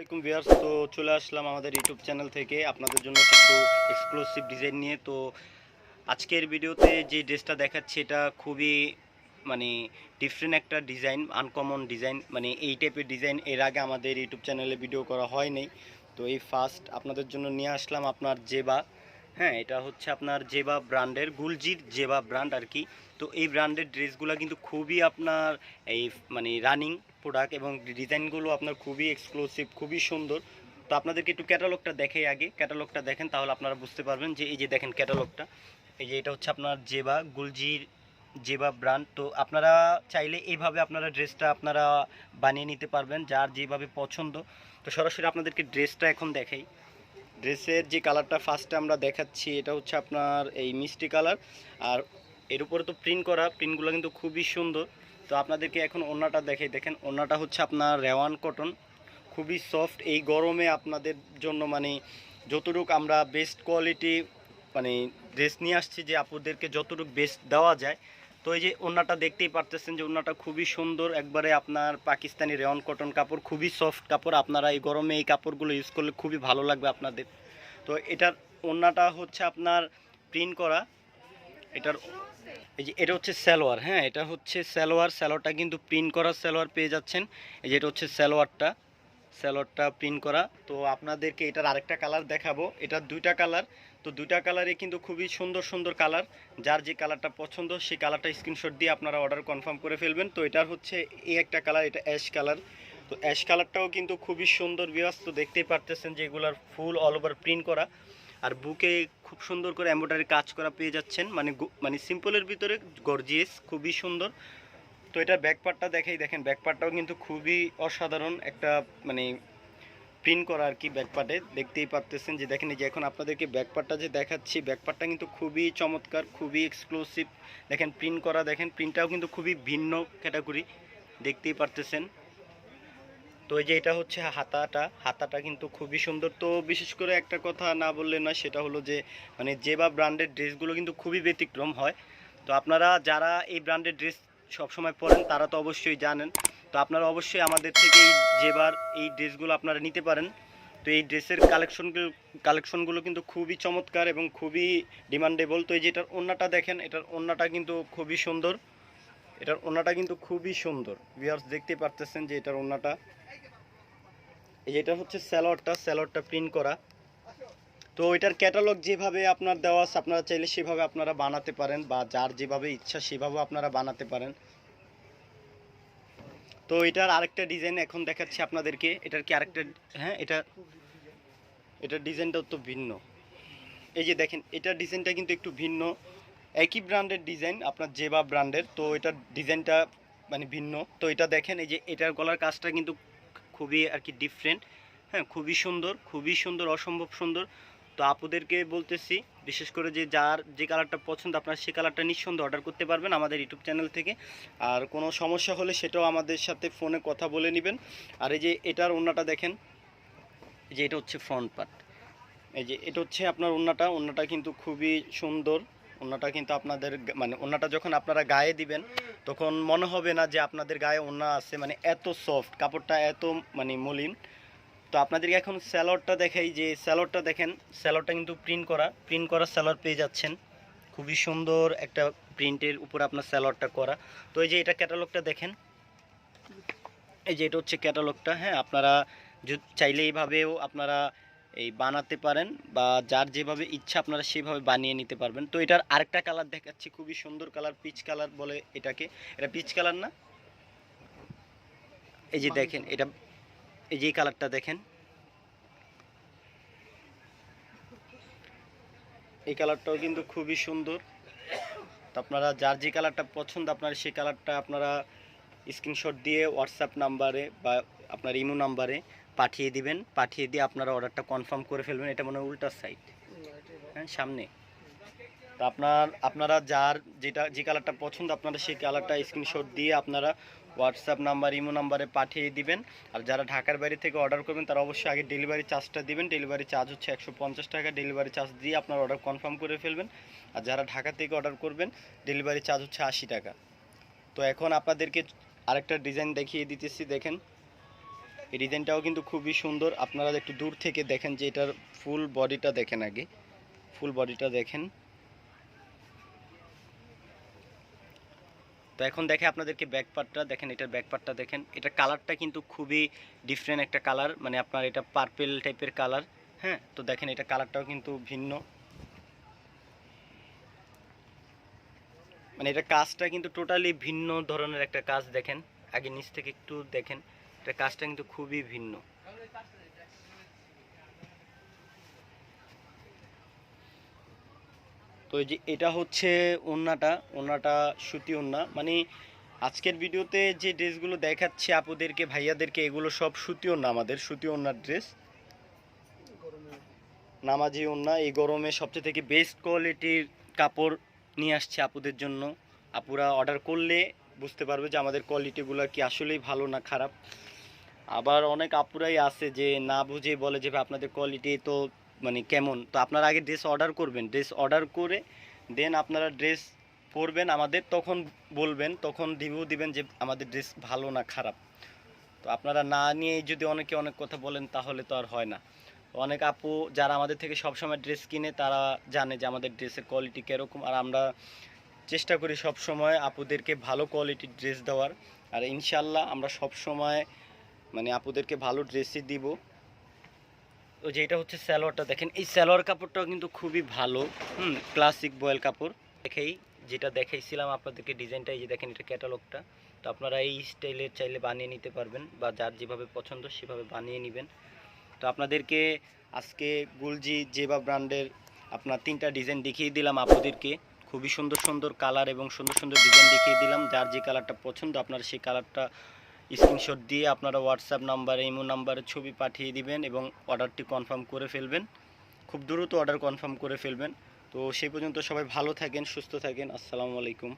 আসসালামাইকুম ভিউয়ার্স, তো চলে আসলাম আমাদের ইউটিউব চ্যানেল থেকে আপনাদের জন্য কিছু এক্সক্লুসিভ ডিজাইন নিয়ে। তো আজকের ভিডিওতে যে ড্রেসটা দেখাচ্ছি এটা খুবই মানে ডিফারেন্ট একটা ডিজাইন, আনকমন ডিজাইন। মানে এই টাইপের ডিজাইন এর আগে আমাদের ইউটিউব চ্যানেলে ভিডিও করা হয়নি। তো এই ফার্স্ট আপনাদের জন্য নিয়ে আসলাম আপনার জেবা। হ্যাঁ, এটা হচ্ছে আপনার জেবা ব্র্যান্ডের, গুলজির জেবা ব্র্যান্ড আর কি। তো এই ব্র্যান্ডের ড্রেসগুলো কিন্তু খুবই আপনার এই মানে রানিং প্রোডাক্ট এবং ডিজাইনগুলো আপনার খুবই এক্সক্লুসিভ, খুবই সুন্দর। তো আপনাদেরকে একটু ক্যাটালগটা দেখাই, আগে ক্যাটালগটা দেখেন তাহলে আপনারা বুঝতে পারবেন। যে এই যে দেখেন ক্যাটালগটা, এই যে এটা হচ্ছে আপনার জেবা, গুলজির জেবা ব্র্যান্ড। তো আপনারা চাইলে এইভাবে আপনারা ড্রেসটা আপনারা বানিয়ে নিতে পারবেন যার যেভাবে পছন্দ। তো সরাসরি আপনাদেরকে ড্রেসটা এখন দেখাই। ড্রেসের যে কালারটা ফার্স্টে আমরা দেখাচ্ছি এটা হচ্ছে আপনার এই মিষ্টি কালার, আর এর উপরে তো প্রিন্ট করা, প্রিন্টগুলো কিন্তু খুবই সুন্দর। তো আপনাদেরকে এখন ওড়নাটা দেখাই। দেখেন ওড়নাটা হচ্ছে আপনার রেওয়ান কটন, খুবই সফট। এই গরমে আপনাদের জন্য মানে যতটুকু আমরা বেস্ট কোয়ালিটি মানে ড্রেস নিয়ে আসছি, যে আপুদেরকে যতটুকু বেস্ট দেওয়া যায়। তো এই যে ওড়নাটা দেখতেই পারতেছেন যে ওড়নাটা খুবই সুন্দর, একবারে আপনার পাকিস্তানি রেওয়ান কটন কাপড়, খুবই সফট কাপড়। আপনারা এই গরমে এই কাপড়গুলো ইউজ করলে খুবই ভালো লাগবে আপনাদের। তো এটার ওড়নাটা হচ্ছে আপনার প্রিন্ট করা। এটার এই যে এটা হচ্ছে সালোয়ার। হ্যাঁ, এটা হচ্ছে সালোয়ার, সালোয়ারটা কিন্তু প্রিন্ট করা সালোয়ার পেয়ে যাচ্ছেন। এই যে এটা হচ্ছে সালোয়ারটা প্রিন্ট করা। তো আপনাদেরকে এটার আরেকটা কালার দেখাবো। এটার দুইটা কালার, তো দুইটা কালারে কিন্তু খুবই সুন্দর সুন্দর কালার। যার যে কালারটা পছন্দ সেই কালারটা স্ক্রিনশট দিয়ে আপনারা অর্ডার কনফার্ম করে ফেলবেন। তো এটার হচ্ছে এই একটা কালার, এটা অ্যাশ কালার। তো অ্যাশ কালারটাও কিন্তু খুবই সুন্দর ভিউয়ার্স। তো দেখতেই পারতেছেন যে এগুলার ফুল অল ওভার প্রিন্ট করা, আর বুকে খুব সুন্দর করে এমব্রয়ডারি কাজ করা পেয়ে যাচ্ছেন। মানে সিম্পলের ভিতরে গর্জিয়াস, খুবই সুন্দর। তো এটার ব্যাকপার্টটা দেখাই। দেখেন ব্যাকপার্টটাও কিন্তু খুবই অসাধারণ একটা মানে প্রিন্ট করা আর কি ব্যাকপার্টে। দেখতেই পারতেছেন যে দেখেন, এই যে এখন আপনাদেরকে ব্যাকপার্টটা যে দেখাচ্ছি, ব্যাকপার্টটা কিন্তু খুবই চমৎকার, খুবই এক্সক্লুসিভ। দেখেন প্রিন্ট করা, দেখেন প্রিন্টটাও কিন্তু খুবই ভিন্ন ক্যাটাগরি, দেখতেই পারতেছেন। তো এই যে এটা হচ্ছে হাতাটা কিন্তু খুবই সুন্দর। তো বিশেষ করে একটা কথা না বললে না, সেটা হলো যে মানে জেবা ব্র্যান্ডের ড্রেসগুলো কিন্তু খুবই ব্যতিক্রম হয়। তো আপনারা যারা এই ব্র্যান্ডের ড্রেস সবসময় পরেন তারা তো অবশ্যই জানেন। তো আপনারা অবশ্যই আমাদের থেকে এই জেবার এই ড্রেসগুলো আপনারা নিতে পারেন। তো এই ড্রেসের কালেকশনগুলো কিন্তু খুবই চমৎকার এবং খুবই ডিমান্ডেবল। তো এই যে এটার ওড়নাটা দেখেন, এটার ওড়নাটা কিন্তু খুবই সুন্দর, এটার ওড়নাটা কিন্তু খুবই সুন্দর ভিউয়ার্স, দেখতে পারতেছেন যে এটার ওড়নাটা। এই যেটা হচ্ছে স্যালোয়ারটা প্রিন্ট করা। তো এটার ক্যাটালগ যেভাবে আপনার দেওয়া আছে, আপনারা চাইলে সেভাবে আপনারা বানাতে পারেন, বা যার যেভাবে ইচ্ছা সেভাবে আপনারা বানাতে পারেন। তো এটার আরেকটা ডিজাইন এখন দেখাচ্ছি আপনাদেরকে। এটার কি আরেকটা, হ্যাঁ এটার ডিজাইনটাও তো ভিন্ন। এই যে দেখেন এটার ডিজাইনটা কিন্তু একটু ভিন্ন, একই ব্র্যান্ডের ডিজাইন আপনার জেবা ব্র্যান্ডের। তো এটার ডিজাইনটা মানে ভিন্ন। তো এটা দেখেন, এই যে এটার গলার কাজটা কিন্তু খুবই আর কি ডিফারেন্ট। হ্যাঁ, খুবই সুন্দর, অসম্ভব সুন্দর। তো আপুদেরকে বলতেছি বিশেষ করে যে যার যে কালারটা পছন্দ আপনারা সেই কালারটা নিঃসন্দেহে অর্ডার করতে পারবেন আমাদের ইউটিউব চ্যানেল থেকে। আর কোনো সমস্যা হলে সেটাও আমাদের সাথে ফোনে কথা বলে নেবেন। আর এই যে এটার ওড়নাটা দেখেন, এই যে এটা হচ্ছে ফ্রন্ট পার্ট। এই যে এটা হচ্ছে আপনার ওড়নাটা কিন্তু খুবই সুন্দর। ওড়নাটা কিন্তু আপনাদের মানে ওড়নাটা যখন আপনারা গায়ে দিবেন তখন মনে হবে না যে আপনাদের গায়ে ওড়না আছে, মানে এত সফট কাপড়টা, এত মানে মলিন। তো আপনাদেরকে এখন স্যালোয়ারটা দেখাই। যে স্যালোয়ারটা দেখেন, স্যালোয়ারটা কিন্তু প্রিন্ট করা স্যালোয়ার পেয়ে যাচ্ছেন। খুবই সুন্দর একটা প্রিন্টের উপর আপনার স্যালোয়ারটা করা। তো এই যে এটা ক্যাটালগটা দেখেন, এই যে এটা হচ্ছে ক্যাটালগটা। হ্যাঁ, আপনারা চাইলে এইভাবেও আপনারা এই বানাতে পারেন, বা যার যেভাবে ইচ্ছা আপনারা সেভাবে বানিয়ে নিতে পারবেন। তো এটার আরেকটা কালার দেখাচ্ছি, খুবই সুন্দর কালার, পিচ কালার বলে এটাকে। এটা পিচ কালার না, এই যে দেখেন এটা, এই যে কালারটা দেখেন, এই কালারটাও কিন্তু খুবই সুন্দর। তো আপনারা যার যে কালারটা পছন্দ আপনারা সেই কালারটা আপনারা স্ক্রিনশট দিয়ে হোয়াটসঅ্যাপ নাম্বারে বা আপনার ইমো নাম্বারে পাঠিয়ে দিবেন। পাঠিয়ে দিয়ে আপনারা অর্ডারটা কনফার্ম করে ফেলবেন। এটা মনে হয় উল্টা সাইড, হ্যাঁ সামনে। তো আপনারা যার যে কালারটা পছন্দ আপনারা সেই কালারটা স্ক্রিনশট দিয়ে আপনারা হোয়াটসঅ্যাপ নাম্বার ইমো নাম্বারে পাঠিয়ে দিবেন। আর যারা ঢাকার বাইরে থেকে অর্ডার করবেন তারা অবশ্যই আগে ডেলিভারি চার্জটা দিবেন। ডেলিভারি চার্জ হচ্ছে 150 টাকা। ডেলিভারি চার্জ দিয়ে আপনার অর্ডার কনফার্ম করে ফেলবেন। আর যারা ঢাকা থেকে অর্ডার করবেন ডেলিভারি চার্জ হচ্ছে 80 টাকা। তো এখন আপনাদেরকে আরেকটা ডিজাইন দেখিয়ে দিতেছি। দেখেন এই ডিজাইনটাও কিন্তু খুবই সুন্দর। আপনারা একটু দূর থেকে দেখেন যে এটার ফুল বডিটা দেখেন, আগে ফুল বডিটা দেখেন। তো এখন দেখে আপনাদেরকে ব্যাক পার্টটা দেখেন, এটার ব্যাক পার্টটা দেখেন। এটার কালারটা কিন্তু খুবই ডিফারেন্ট একটা কালার, মানে আপনার এটা পার্পেল টাইপের কালার। হ্যাঁ, তো দেখেন এটা কালারটাও কিন্তু ভিন্ন, মানে এটা কাজটা কিন্তু টোটালি ভিন্ন ধরনের একটা কাজ। দেখেন আগে নিচ থেকে একটু দেখেন, এটা কাজটা কিন্তু খুবই ভিন্ন। তো এই যে এটা হচ্ছে ওন্নাটা সুতি ওন্না। মানে আজকের ভিডিওতে যে ড্রেসগুলো দেখাচ্ছি আপুদেরকে ভাইয়াদেরকে, এগুলো সব সুতি ওন্না, আমাদের সুতি ওন্নার ড্রেস, নামাজি ওন্না। এই গরমে সবচেয়ে থেকে বেস্ট কোয়ালিটির কাপড় নিয়ে আসছে আপুদের জন্য। আপুরা অর্ডার করলে বুঝতে পারবে যে আমাদের কোয়ালিটিগুলো কি আসলেই ভালো না খারাপ। আবার অনেক আপুরাই আছে যে না বুঝে বলে যে ভাই আপনাদের কোয়ালিটি তো মানে কেমন। তো আপনারা আগে ড্রেস অর্ডার করবেন, ড্রেস অর্ডার করে দেন আপনারা ড্রেস পরবেন আমাদের, তখন বলবেন, তখন রিভিউ দিবেন যে আমাদের ড্রেস ভালো না খারাপ। তো আপনারা না নিয়ে যদি অনেকে অনেক কথা বলেন তাহলে তো আর হয় না। অনেক আপু যারা আমাদের থেকে সবসময় ড্রেস কিনে তারা জানে যে আমাদের ড্রেসের কোয়ালিটি কীরকম, আর আমরা চেষ্টা করি সব সময় আপুদেরকে ভালো কোয়ালিটির ড্রেস দেওয়ার। আর ইনশাল্লাহ আমরা সব সময় মানে আপুদেরকে ভালো ড্রেসই দিব। তো যেটা হচ্ছে সালোয়ারটা দেখেন, এই সালোয়ার কাপড়টাও কিন্তু খুবই ভালো, ক্লাসিক বয়েল কাপড়। দেখেই যেটা দেখাইছিলাম আপনাদেরকে ডিজাইনটা, এই যে দেখেন এটা ক্যাটালগটা। তো আপনারা এই স্টাইলের চাইলে বানিয়ে নিতে পারবেন, বা যার যেভাবে পছন্দ সেভাবে বানিয়ে নেবেন। তো আপনাদেরকে আজকে গুলজি জেবা ব্র্যান্ডের আপনার 3টা ডিজাইন দেখিয়ে দিলাম আপুদেরকে। খুবই সুন্দর সুন্দর কালার এবং সুন্দর সুন্দর ডিজাইন দেখিয়ে দিলাম। যার যে কালারটা পছন্দ আপনারা সেই কালারটা স্ক্রিনশট দিয়ে আপনারা হোয়াটসঅ্যাপ নাম্বারে, ইমো নাম্বারে ছবি পাঠিয়ে দিবেন এবং অর্ডারটি কনফার্ম করে ফেলবেন। খুব দ্রুত অর্ডার কনফার্ম করে ফেলবেন। তো সেই পর্যন্ত সবাই ভালো থাকেন, সুস্থ থাকেন। আসসালামু আলাইকুম।